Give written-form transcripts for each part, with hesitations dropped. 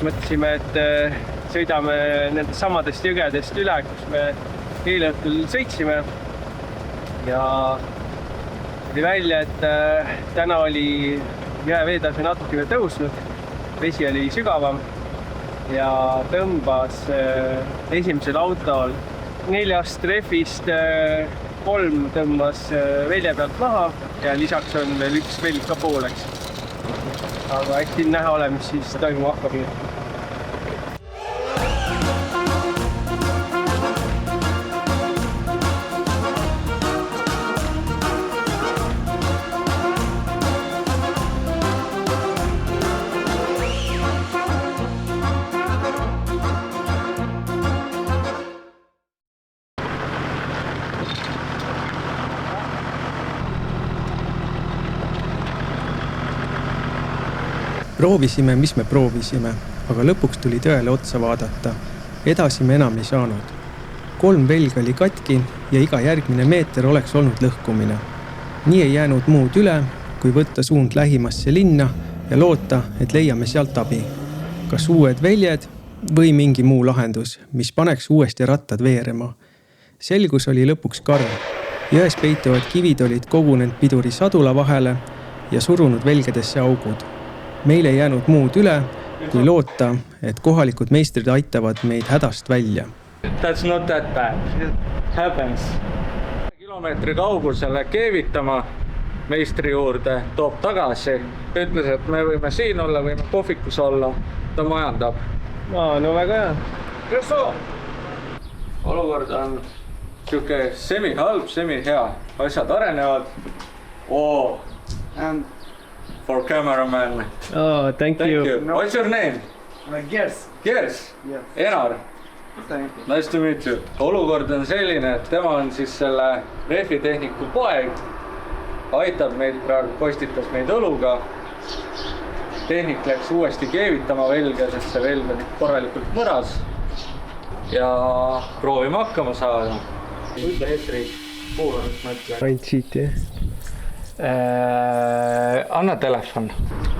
mõtlesime, et sõidame nendest samadest jõgedest üle, kus me eile õhtul sõitsime. Ja tuli välja, et täna oli jääveetase natukene tõusnud, vesi oli sügavam ja tõmbas esimesel autol 4 rehvist 3 tõmbas velje pealt maha ja lisaks on veel üks velg ka pooleks. Aga eks siin näha ole, mis siis toimuma hakkab. Proovisime, mis me proovisime, aga lõpuks tuli tõele otsa vaadata. Edasi me enam ei saanud. 3 velga oli katki ja iga järgmine meeter oleks olnud lõhkumine. Nii ei jäänud muud üle, kui võtta suund lähimasse linna ja loota, et leiame sealt abi. Kas uued väljed või mingi muu lahendus, mis paneks uuesti rattad veerema. Selgus oli lõpuks karm. Jões peituvad kivid olid kogunenud piduri sadula vahele ja surunud velgedesse augud. Meil ei jäänud muud üle, kui loota, et kohalikud meistrid aitavad meid hädast välja. That's not that bad. It happens. Kilomeetri kaugusele keevitama meistri juurde, toob tagasi. Ütles, et me võime siin olla, võime kohvikus olla. Ta majandab. No väga hea. Kõso! Olukord on siuke semi-halb, semi-hea. Asjad arenevad. And for cameraman. Oh, thank you. No. What's your name? Gers. Gers? Yes. Enar? Thank you. Nice to meet you. Olukord on selline, et tema on siis selle rehvitehniku poeg. Aitab meid praegu, postitas meid õluga. Tehnik läks uuesti keevitama velge, sest see velg on korralikult mõras. Ja proovime hakkama saada. Ütle hetri kuulamist mõtle. Ainult siit, jah? Anna telefon.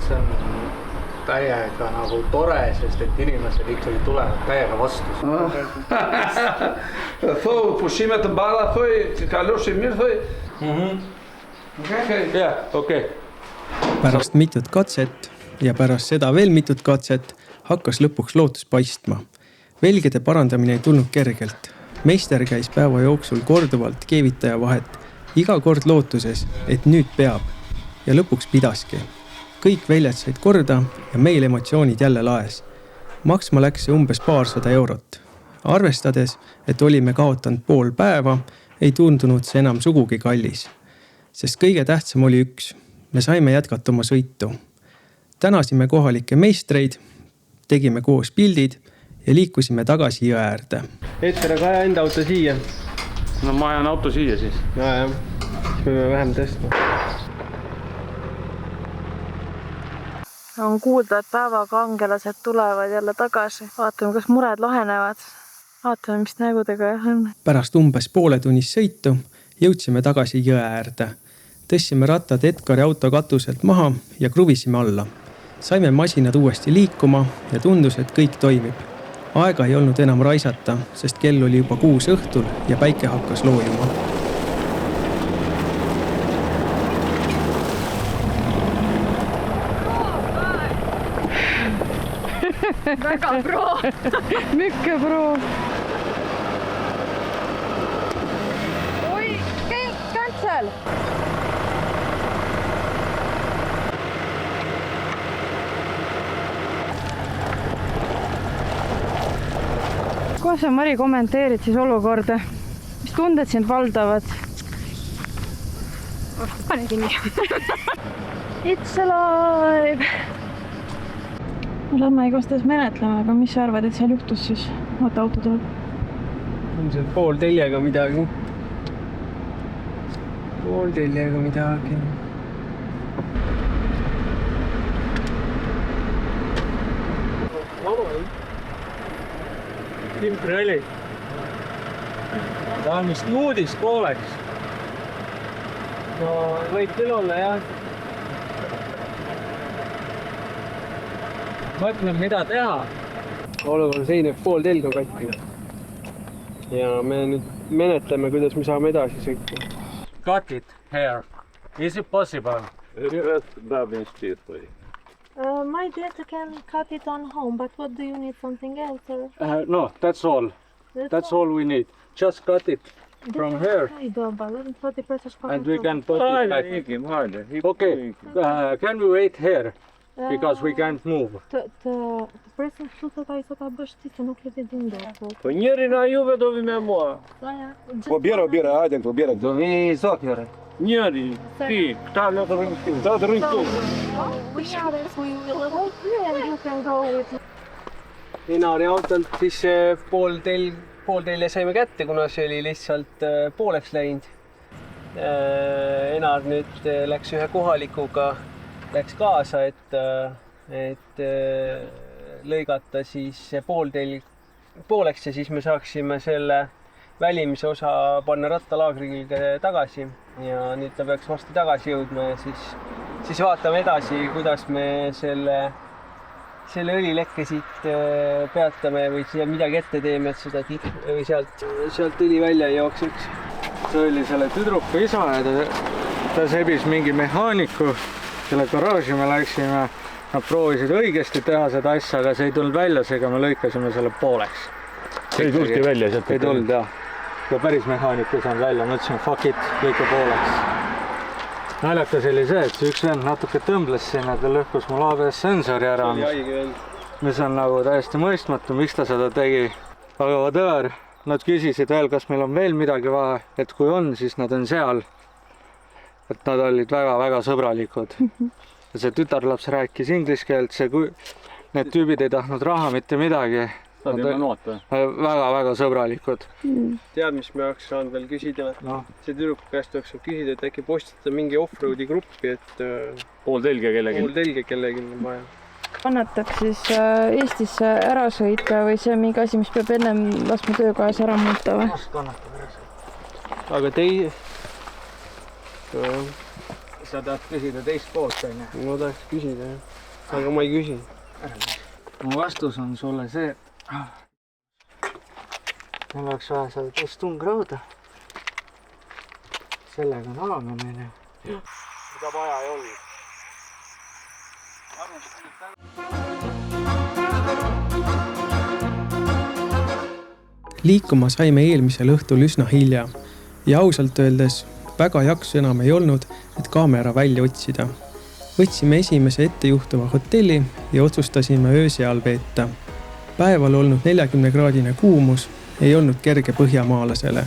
See on täiega nagu tore, sest et inimesed ikkagi tulevad täiega vastu. Pusime të bala, kaloši mirë, Okei. Pärast mitut katset ja pärast seda veel mitut katset hakkas lõpuks lootus paistma. Velgede parandamine ei tulnud kergelt. Meister käis päeva jooksul korduvalt keevitaja vahet, iga kord lootuses, et nüüd peab. Ja lõpuks pidaski. Kõik väljad said korda ja meil emotsioonid jälle laes. Maksma läks see umbes 200 eurot. Arvestades, et olime kaotanud pool päeva, ei tundunud see enam sugugi kallis. Sest kõige tähtsam oli üks. Me saime jätkata oma sõitu. Tänasime kohalikke meistreid, tegime koos pildid ja liikusime tagasi jõe äärde. Eeter, aga aja enda auto siia. No ma ajan auto siia siis. Jah, siis võime vähem tõstma. On kuulda, et päevaga angelased tulevad jälle tagasi. Vaatame, kas mured lahenevad. Vaatame, mis nägudega on. Pärast umbes poole tunnist sõitu jõudsime tagasi jõe äärde. Tõstsime rattad Edgari auto katuselt maha ja kruvisime alla. Saime masinad uuesti liikuma ja tundus, et kõik toimib. Aega ei olnud enam raisata, sest kell oli juba 6 õhtul ja päike hakkas loojuma. Väga pro! Mycket pro! Oi, cancel! Kohe sa, Mari, kommenteerid siis olukorda? Mis tunded sind valdavad? Pane kinni. It's alive! Lähme igostes menetleme, aga mis sa arvad, et seal juhtus siis? Oota, auto tuleb. On seal pool teljega midagi. Pool teljega midagi. Timpri oli. Ta on vist nuudis pooleks. No, võib küll olla, jah. mõtlen, mida teha. olukord on selline, et pool telg on katki. Ja me nüüd menetleme, kuidas me saame edasi sõita. Cut it here. Is it possible? My dad can cut it on home, but what do you need, something else? No, that's all. That's all we need. Just cut it from here. And we can put it back. Okay, can we wait here? Because we can't move. Nierina juve dovime mua. Побера, один, побера. Dovi soccer. Nieri, sì, tale Enari autolt siis pool telje saime kätte, kuna see oli lihtsalt pooleks läinud. Enar nüüd läks ühe kohalikuga, läks kaasa, et lõigata siis see pool telg pooleks ja siis me saaksime selle välimise osa panna rattalaagri külge tagasi ja nüüd ta peaks varsti tagasi jõudma ja siis vaatame edasi, kuidas me selle õlilekke siit peatame või siia midagi ette teeme, et seda või sealt õli välja ei jookseks. See oli selle tüdruku isa ja ta sebis mingi mehaaniku, selle garaaži me läksime. Nad proovisid õigesti teha seda asja, aga see ei tulnud välja, seega me lõikasime selle pooleks. See ei tulnudki välja sealt? Ei tulnud, jah. Ja päris mehaanik ei saanud välja, mõtlesin fuck it, lõika pooleks. Naljakas oli see, et üks vend natuke tõmbles sinna, ta lõhkus mul ABS-sensori ära. Mis on nagu täiesti mõistmatu, miks ta seda tegi. Aga whatever, nad küsisid veel, kas meil on veel midagi vaja, et kui on, siis nad on seal. Et nad olid väga-väga sõbralikud. Ja see tütarlaps rääkis inglise keelt, need tüübid ei tahtnud raha mitte midagi. Väga-väga sõbralikud. Tead, mis me oleks saanud veel küsida? No. See tüdruku käest oleks küsida, et äkki postitada mingi off-roadi gruppi, et Pool telge kellelgi on vaja. Kannataks siis Eestisse ära sõita või see on mingi asi, mis peab ennem laskma töökohas ära muuta või? Aga Sa tahad küsida teist poolt, on ju? Ma tahaks küsida, jah. Aga ma ei küsi. Mu vastus on sulle see, meil oleks vaja seda teist tungrauda. Sellega on alamine. Mida vaja ei olnud. Liikuma saime eelmisel õhtul üsna hilja ja ausalt öeldes väga jaksu enam ei olnud, et kaamera välja otsida. Võtsime esimese ettejuhtuva hotelli ja otsustasime öö seal veeta. Päeval olnud 40-kraadine kuumus ei olnud kerge põhjamaalasele,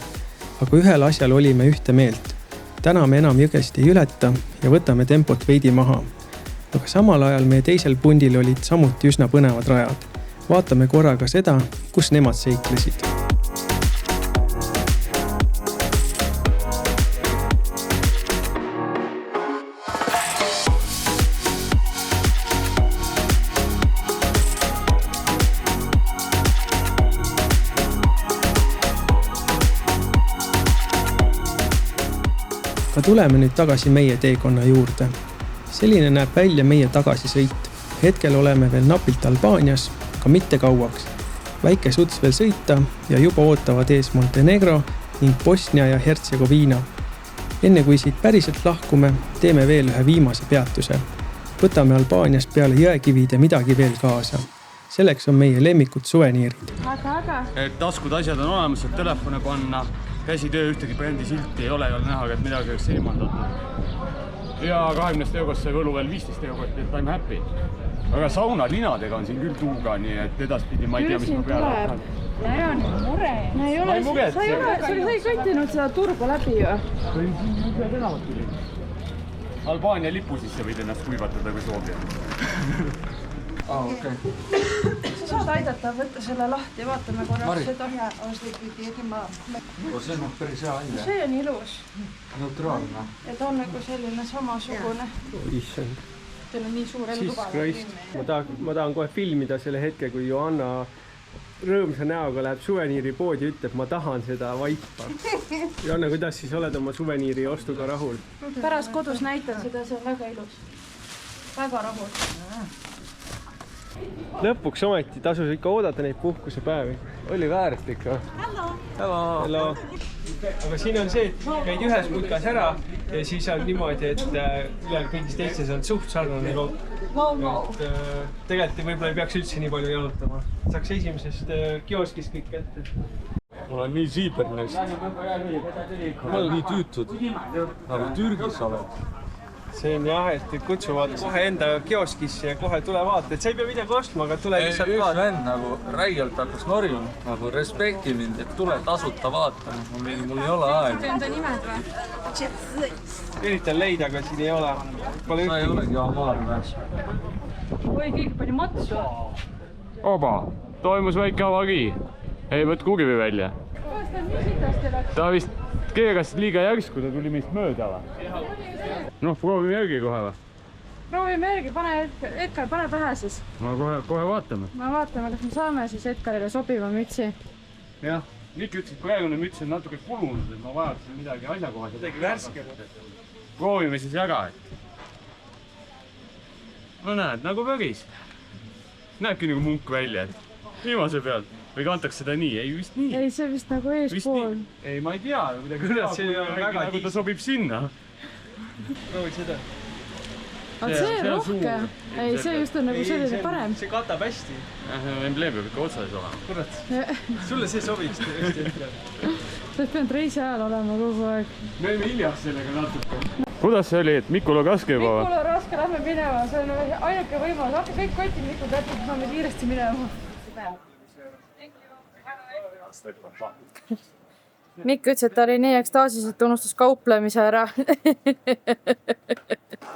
aga ühel asjal olime ühte meelt. Täna me enam jõgest ei ületa ja võtame tempot veidi maha. Aga samal ajal meie teisel pundil olid samuti üsna põnevad rajad. Vaatame korraga seda, kus nemad seiklesid. Ka tuleme nüüd tagasi meie teekonna juurde. Selline näeb välja meie tagasisõit. Hetkel oleme veel napilt Albaanias, aga mitte kauaks. Väike suts veel sõita ja juba ootavad ees Montenegro ning Bosnia ja Hertsegoviina. Enne kui siit päriselt lahkume, teeme veel ühe viimase peatuse. Võtame Albaanias peale jõekivide midagi veel kaasa. Selleks on meie lemmikud suveniirid. Et taskud asjad on olemas, et telefone panna. Käsitöö ühtegi brändi silti ei ole näha, et midagi oleks ilmandatud. Ja 20 eurost sai võlu veel 15 eurot, et I'm happy. Aga saunalinadega on siin küll tuuga, nii et edaspidi ma ei tea, mis ma peale. Ja on mure. Ma ei muretse. Sa ei kõntinud seda turgu läbi ju. Võin siin ühe tänavat tuli. Albaania lipu sisse võid ennast kuivatada, kui soovi. Sa saad aidata, võtta selle lahti ja vaatame korraks seda. See on päris hea välja. See on ilus. Neutraalne. Ja ta on nagu selline samasugune. Issand. Teil on nii suur elutuba. Ma tahan kohe filmida selle hetke, kui Johanna rõõmsa näoga läheb suveniiripoodi ja ütleb, ma tahan seda vaipa. Johanna, kuidas siis oled oma suveniiri ostuga rahul? Pärast kodus näitan seda, see on väga ilus. Väga rahul. lõpuks ometi tasus ikka oodata neid puhkusepäevi. Oli väärt ikka. Hello. Aga siin on see, et käid ühes putkas ära ja siis on niimoodi, et ülejäänud kõigis teistes on suht sarnane lood. Tegelikult võib-olla ei peaks üldse nii palju jalutama. Saaks esimesest kioskist kõik kätte. Mul on nii siiber neist. Ma olen nii tüütud. Nagu Türgis oled. See on jah, et kutsuvad kohe enda kioskisse ja kohe tule vaata, et sa ei pea midagi ostma, aga tule lihtsalt Üks vaata. vend nagu räigelt hakkas norima, nagu respekti mind, et tule tasuta vaatama. Mul ei ole aega. Enda nimed või? Üritan leida, aga siin ei ole. Pole Sa ei ühtegi. olegi amaar väes. Oi, kõik pani matsu. Oba, toimus väike avagi. Ei võt kugivi välja. Kuidas ta nii sitasti läks? Ta vist keeras liiga järsku, ta tuli meist mööda või? Noh, proovime järgi kohe või? Proovime järgi, pane Edgar, pane pähe siis. No kohe vaatame. Me vaatame, kas me saame siis Edgarile sobiva mütsi. Jah, Mikk ütles, et praegune müts on natuke kulunud, et ma vajaksin midagi asjakohast. Midagi värske. Proovime siis ära, et... No näed, nagu päris. Näebki nagu munk välja, et viimase pealt. Või kantakse seda nii? Ei, vist nii. Ei, see vist nagu eespool. Ei, ma ei tea. Kurat, see on väga nagu ta sobib sinna. Proovi seda. Aga see on rohkem. Ei, see just on nagu selline parem. See katab hästi. Embleem peab ikka otsas olema. Kurat, sulle see sobiks tõesti hetkel. Sa pead reisi ajal olema kogu aeg. Me olime hiljas sellega natuke. Kuidas see oli, et Mikul on raske juba või? Mikul on raske, lähme minema. See on ainuke võimalus. Hakka kõik kotid Mikul kätte, siis saame kiiresti minema. Mikk ütles, et ta oli nii ekstaasis, et unustas kauplemise ära.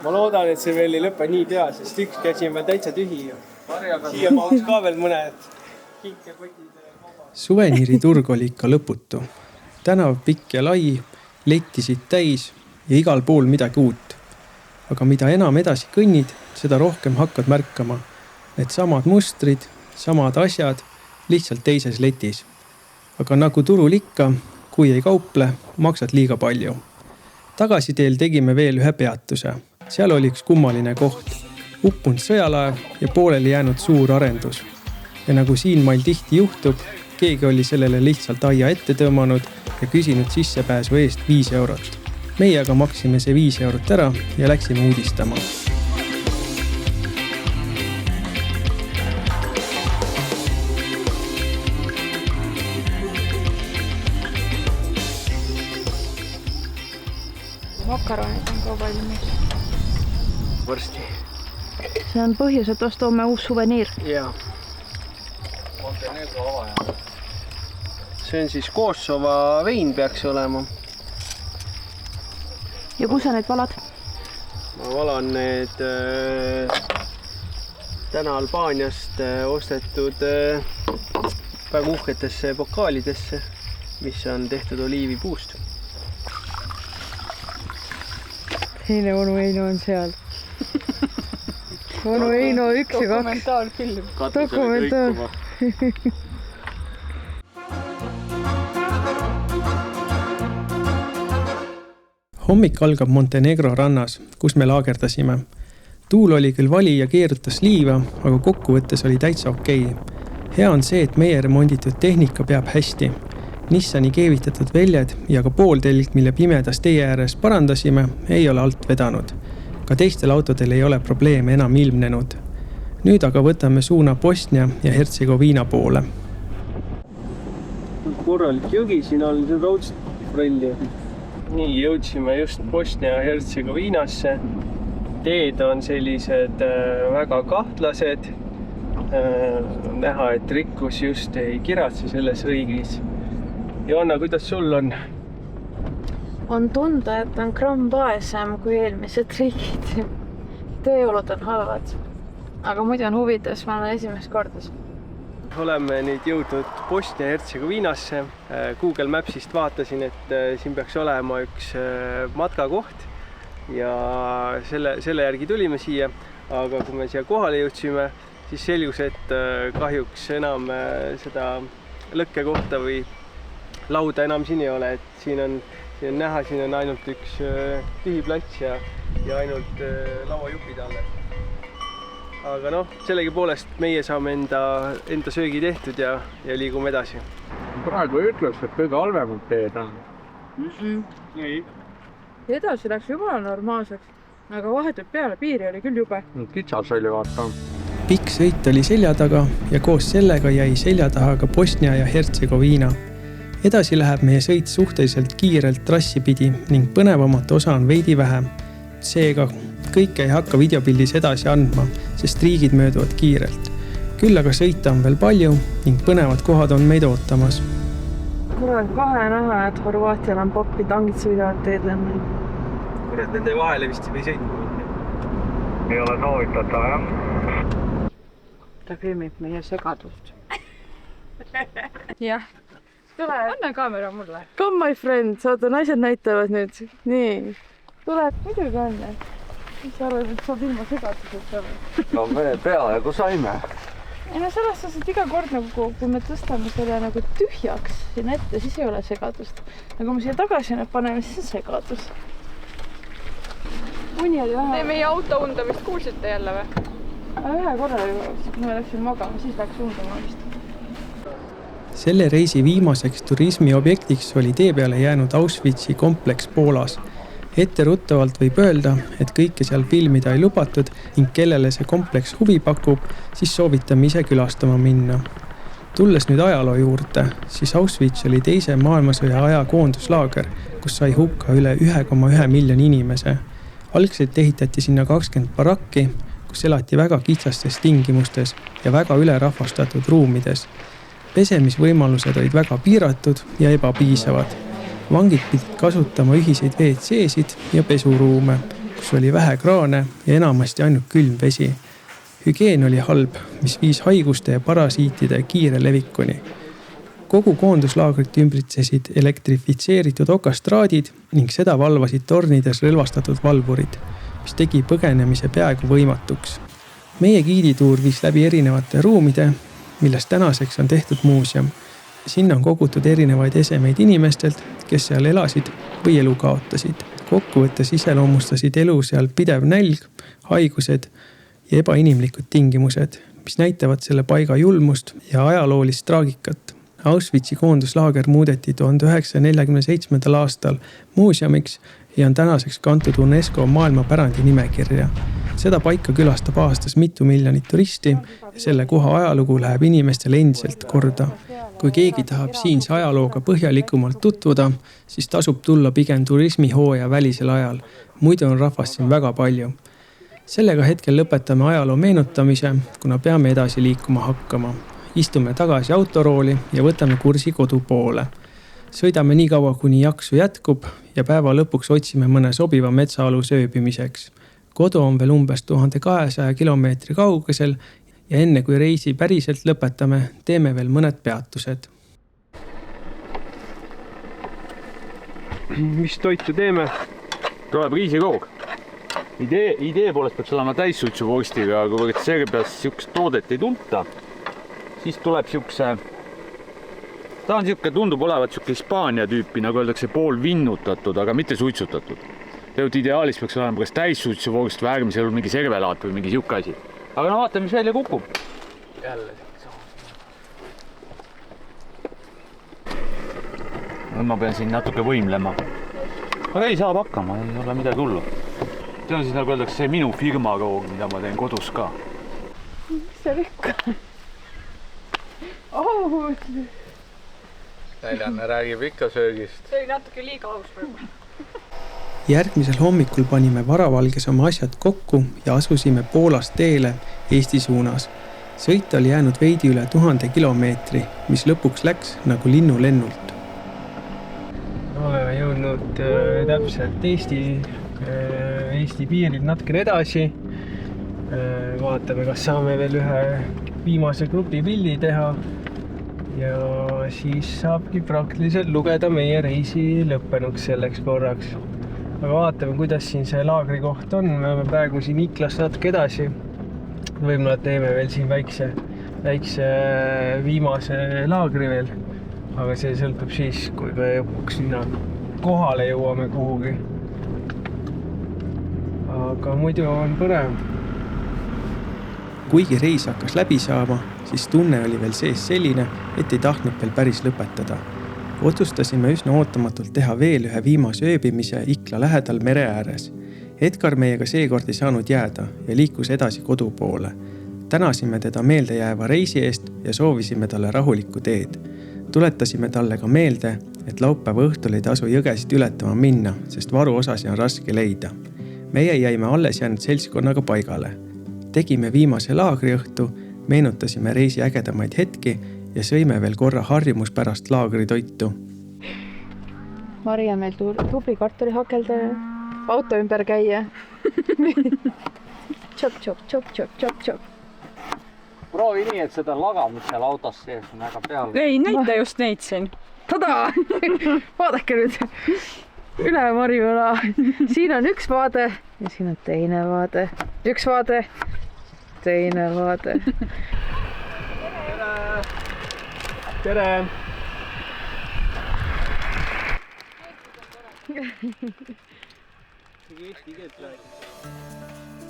Ma loodan, et see veel ei lõpe nii pea, sest üks käsi on veel täitsa tühi. Siia mahuks ka veel mõned kinkekotid. Suveniiriturg oli ikka lõputu. Tänav pikk ja lai, lettisid täis ja igal pool midagi uut. Aga mida enam edasi kõnnid, seda rohkem hakkad märkama. Need samad mustrid, samad asjad, lihtsalt teises letis. Aga nagu turul ikka, kui ei kauple, maksad liiga palju. Tagasiteel tegime veel ühe peatuse. Seal oli üks kummaline koht. Uppunud sõjalaev ja pooleli jäänud suur arendus. Ja nagu siin mail tihti juhtub, keegi oli sellele lihtsalt aia ette tõmmanud ja küsinud sissepääsu eest 5 eurot. Meie aga maksime see 5 eurot ära ja läksime uudistama. Makaronid on ka valmis. Varsti. See on põhjus, et osta homme uus suveniir. Jaa. See on siis Kosovo vein peaks olema. Ja kus sa need valad? Ma valan need täna Albaaniast ostetud väga uhketesse pokaalidesse, mis on tehtud oliivipuust. Eile onu Eino on seal. Onu Eino 1 ja 2. Dokumentaalfilm. Dokumentaal. Hommik algab Montenegro rannas, kus me laagerdasime. Tuul oli küll vali ja keerutas liiva, aga kokkuvõttes oli täitsa okei. Hea on see, et meie remonditud tehnika peab hästi. Nissani keevitatud väljed ja ka pooltelg, mille pimedas tee ääres parandasime, ei ole alt vedanud. Ka teistel autodel ei ole probleeme enam ilmnenud. Nüüd aga võtame suuna Bosnia ja Hertsegoviina poole. Korralik jõgi, siin on raudselt. Nii, jõudsime just Bosnia ja Hertsegoviinasse. Teed on sellised väga kahtlased. Näha, et rikkus just ei kiratse selles riigis. Joanna, kuidas sul on? On tunda, et on gramm vaesem kui eelmised riigid. Tööolud on halvad. Aga muidu on huvides, ma olen esimest korda. Oleme nüüd jõudnud Bosnia ja Hertsegoviinasse. Google Mapsist vaatasin, et siin peaks olema üks matkakoht ja selle järgi tulime siia. Aga kui me siia kohale jõudsime, siis selgus, et kahjuks enam seda lõkkekohta või lauda enam siin ei ole. Et siin on näha, siin on ainult üks tühi plats ja ainult lauajupid alle. aga noh, sellegipoolest meie saame enda söögi tehtud ja liigume edasi. praegu ei ütleks, et kõige halvemad teed on. Ei. Edasi läks jumala normaalseks, aga vahetult peale piiri oli küll jube. Kitsas oli vaata. Pikk sõit oli selja taga ja koos sellega jäi selja taha ka Bosnia ja Hertsegoviina. Edasi läheb meie sõit suhteliselt kiirelt trassi pidi ning põnevamat osa on veidi vähem. Seega kõike ei hakka videopildis edasi andma, sest riigid mööduvad kiirelt. Küll aga sõita on veel palju ning põnevad kohad on meid ootamas. Kurat, kahe näha, et Horvaatial on poppi, tangid sõidavad teed enne. Kurat, nende vahele vist ei sõitma. Ei ole soovitatav, jah? Ta filmib meie segadust. Jah. Tule. Anna kaamera mulle. Come my friend, saada naised näitavad nüüd. Nii. Tule, muidugi on. Mis arvad, et saab ilma segadusest olla? No me peaaegu saime. Ei no selles suhtes, et iga kord, kui me tõstame selle nagu tühjaks siin ette, siis ei ole segadust. Nagu me siia tagasi nüüd paneme, siis on segadus. Uni oli vähe. Te meie auto undamist kuulsite jälle või? Ühe korra juba, kui me läksin magama, siis läks undama vist. Selle reisi viimaseks turismiobjektiks oli tee peale jäänud Auschwitzi kompleks Poolas. Etteruttavalt võib öelda, et kõike seal filmida ei lubatud ning kellele see kompleks huvi pakub, siis soovitame ise külastama minna. Tulles nüüd ajaloo juurde, siis Auschwitz oli teise maailmasõja aja koonduslaager, kus sai hukka üle 1,1 miljoni inimese. Algselt ehitati sinna 20 barakki, kus elati väga kitsastes tingimustes ja väga ülerahvastatud ruumides. Pesemisvõimalused olid väga piiratud ja ebapiisavad. Vangid pidid kasutama ühiseid WC-sid ja pesuruume, kus oli vähe kraane ja enamasti ainult külm vesi. Hügieen oli halb, mis viis haiguste ja parasiitide kiire levikuni. Kogu koonduslaagrit ümbritsesid elektrifitseeritud okastraadid ning seda valvasid tornides relvastatud valvurid, mis tegi põgenemise peaaegu võimatuks. Meie giidituur viis läbi erinevate ruumide, millest tänaseks on tehtud muuseum. Sinna on kogutud erinevaid esemeid inimestelt, kes seal elasid või elu kaotasid. Kokkuvõttes iseloomustasid elu seal pidev nälg, haigused ja ebainimlikud tingimused, mis näitavad selle paiga julmust ja ajaloolist traagikat. Auschwitzi koonduslaager muudeti 1947. aastal muuseumiks ja on tänaseks kantud UNESCO maailmapärandi nimekirja. Seda paika külastab aastas mitu miljonit turisti ja selle koha ajalugu läheb inimestele endiselt korda. Kui keegi tahab siinse ajalooga põhjalikumalt tutvuda, siis tasub tulla pigem turismihooaja välisel ajal. Muidu on rahvast siin väga palju. Sellega hetkel lõpetame ajaloo meenutamise, kuna peame edasi liikuma hakkama. Istume tagasi autorooli ja võtame kursi kodu poole. Sõidame nii kaua, kuni jaksu jätkub ja päeva lõpuks otsime mõne sobiva metsaalu sööbimiseks. Kodu on veel umbes 1200 kilomeetri kaugusel ja enne kui reisi päriselt lõpetame, teeme veel mõned peatused. Mis toitu teeme? Tuleb riisikoog. Idee poolest peaks olema täissuitsuvorstiga, aga kui Serbias siukest toodet ei tunta, siis tuleb siukse, ta on siuke, tundub olevat siuke Hispaania tüüpi, nagu öeldakse, pool vinnutatud, aga mitte suitsutatud. Tegelikult ideaalis peaks olema kas täissuitsuvorst või äärmisel mingi servelaat või mingi siuke asi. Aga no vaatame, mis välja kukub. Jälle. Ma pean siin natuke võimlema. Aga ei saab hakkama, ei ole midagi hullu. See on siis nagu öeldakse see minu firma roog, mida ma teen kodus ka. Mis see ikka? Väljanne räägib ikka söögist. See oli natuke liiga aus võib-olla. Järgmisel hommikul panime varavalges oma asjad kokku ja asusime Poolast teele Eesti suunas. Sõit oli jäänud veidi üle 1000 kilomeetri, mis lõpuks läks nagu linnulennult. Oleme jõudnud täpselt Eesti piiril natukene edasi. Vaatame, kas saame veel ühe viimase grupi pildi teha. Ja siis saabki praktiliselt lugeda meie reisi lõppenuks selleks korraks. Aga vaatame, kuidas siin see laagri koht on. Me oleme praegu siin Iklast natuke edasi. Võib-olla teeme veel siin väikse viimase laagri veel. Aga see sõltub siis, kui me lõpuks sinna kohale jõuame kuhugi. Aga muidu on põnev. kuigi reis hakkas läbi saama, siis tunne oli veel sees selline, et ei tahtnud veel päris lõpetada. Otsustasime üsna ootamatult teha veel ühe viimase ööbimise Ikla lähedal mere ääres. Edgar meiega seekord ei saanud jääda ja liikus edasi kodu poole. Tänasime teda meeldejääva reisi eest ja soovisime talle rahulikku teed. Tuletasime talle ka meelde, et laupäeva õhtul ei tasu jõgesid ületama minna, sest varuosasi on raske leida. Meie jäime alles jäänud seltskonnaga paigale. Tegime viimase laagriõhtu, meenutasime reisi ägedamaid hetki ja sõime veel korra harjumuspärast laagritoitu. Mari on meil tubli kartulihakeldaja, auto ümber käia. Tšop, tšop, tšop, tšop, tšop, tšop. Proovi nii, et seda lagamit seal autos sees on väga peal. ei, näita just neid siin. Tada! Vaadake nüüd. Üle Marivõla. Siin on üks vaade ja siin on teine vaade. Üks vaade, teine vaade. tere!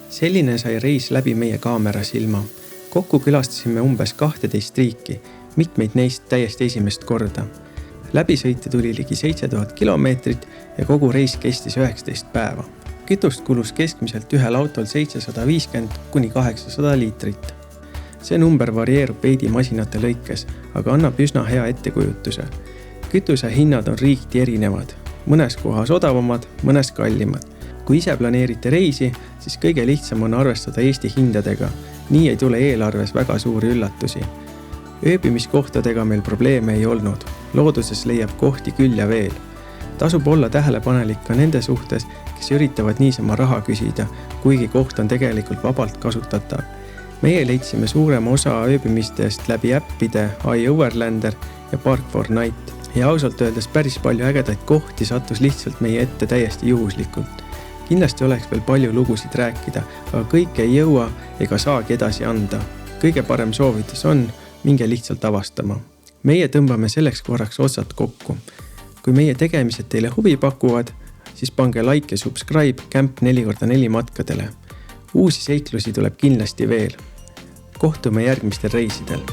Selline sai reis läbi meie kaamera silma. Kokku külastasime umbes 12 riiki, mitmeid neist täiesti esimest korda. Läbisõite tuli ligi 7000 kilomeetrit ja kogu reis kestis 19 päeva. Kütust kulus keskmiselt ühel autol 750 kuni 800 liitrit. See number varieerub veidi masinate lõikes, aga annab üsna hea ettekujutuse. Kütuse hinnad on riigiti erinevad, mõnes kohas odavamad, mõnes kallimad. Kui ise planeerite reisi, siis kõige lihtsam on arvestada Eesti hindadega. Nii ei tule eelarves väga suuri üllatusi. Ööbimiskohtadega meil probleeme ei olnud. Looduses leiab kohti küll ja veel. Tasub olla tähelepanelik ka nende suhtes, kes üritavad niisama raha küsida, kuigi koht on tegelikult vabalt kasutatav. Meie leidsime suurema osa ööbimistest läbi äppide iOverlander ja Park4Night. Ja ausalt öeldes päris palju ägedaid kohti sattus lihtsalt meie ette täiesti juhuslikult. Kindlasti oleks veel palju lugusid rääkida, aga kõike ei jõua ega saagi edasi anda. Kõige parem soovitus on, minge lihtsalt avastama. Meie tõmbame selleks korraks otsad kokku. Kui meie tegemised teile huvi pakuvad, siis pange like ja subscribe Camp 4x4 matkadele. Uusi seiklusi tuleb kindlasti veel. Kohtume järgmistel reisidel.